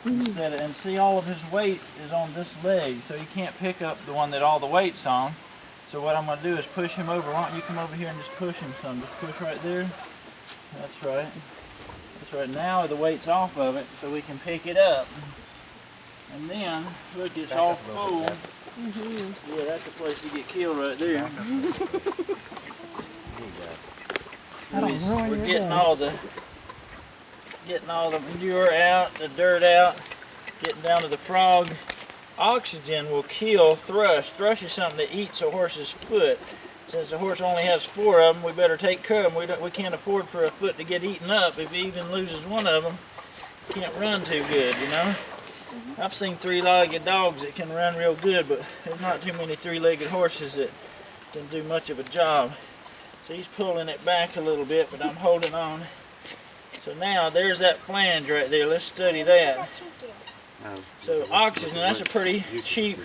And see, all of his weight is on this leg, so he can't pick up the one that all the weight's on. So what I'm going to do is push him over. Why don't you come over here and just push him some? Just push right there. That's right. That's right. Now the weight's off of it, so we can pick it up. And then, look, it's all full. Yeah, that's the place to get killed right there. We're getting all the manure out, the dirt out, getting down to the frog. Oxygen will kill thrush. Thrush is something that eats a horse's foot. Since the horse only has 4 of them, we better take care of them. We can't afford for a foot to get eaten up. If he even loses one of them, he can't run too good, you know. I've seen 3-legged dogs that can run real good, but there's not too many 3-legged horses that can do much of a job. So he's pulling it back a little bit, but I'm holding on. So now there's that flange right there. Let's study that. So oxygen, that's a pretty cheap,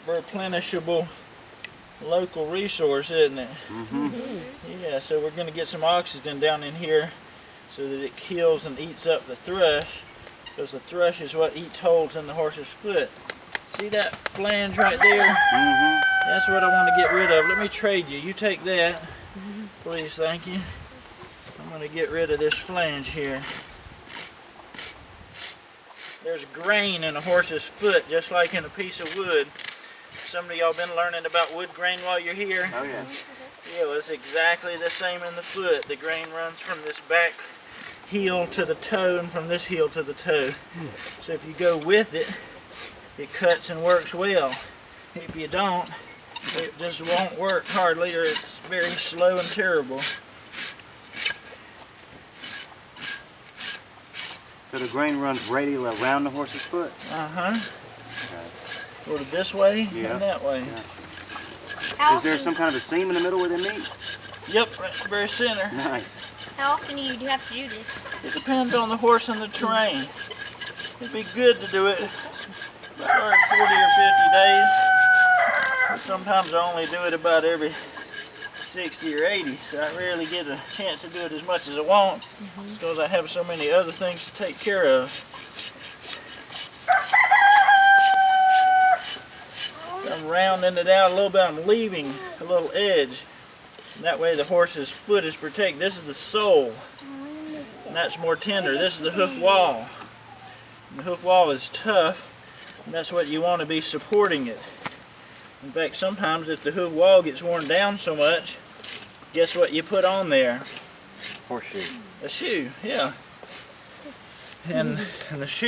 replenishable local resource, isn't it? Yeah, so we're going to get some oxygen down in here so that it kills and eats up the thrush, because the thrush is what eats holes in the horse's foot. See that flange right there? That's what I want to get rid of. Let me trade you. You take that. Please, thank you. I'm going to get rid of this flange here. There's grain in a horse's foot, just like in a piece of wood. Some of y'all been learning about wood grain while you're here? Oh, yeah. Yeah, well, it's exactly the same in the foot. The grain runs from this back heel to the toe and from this heel to the toe. So if you go with it, it cuts and works well. If you don't, it just won't work hardly, or it's very slow and terrible. So the grain runs radial around the horse's foot? Okay. Sort of this way and that way. Yeah. Is there some kind of a seam in the middle where they meet? Yep, right in the very center. Nice. How often do you have to do this? It depends on the horse and the terrain. It'd be good to do it about 40 or 50 days. But sometimes I only do it about every 60 or 80, so I rarely get a chance to do it as much as I want, because I have so many other things to take care of. I'm rounding it out a little bit. I'm leaving a little edge. And that way the horse's foot is protected. This is the sole, and that's more tender. This is the hoof wall. And the hoof wall is tough, and that's what you want to be supporting it. In fact, sometimes if the hoof wall gets worn down so much, guess what you put on there? Horseshoe. A shoe, yeah. And the shoe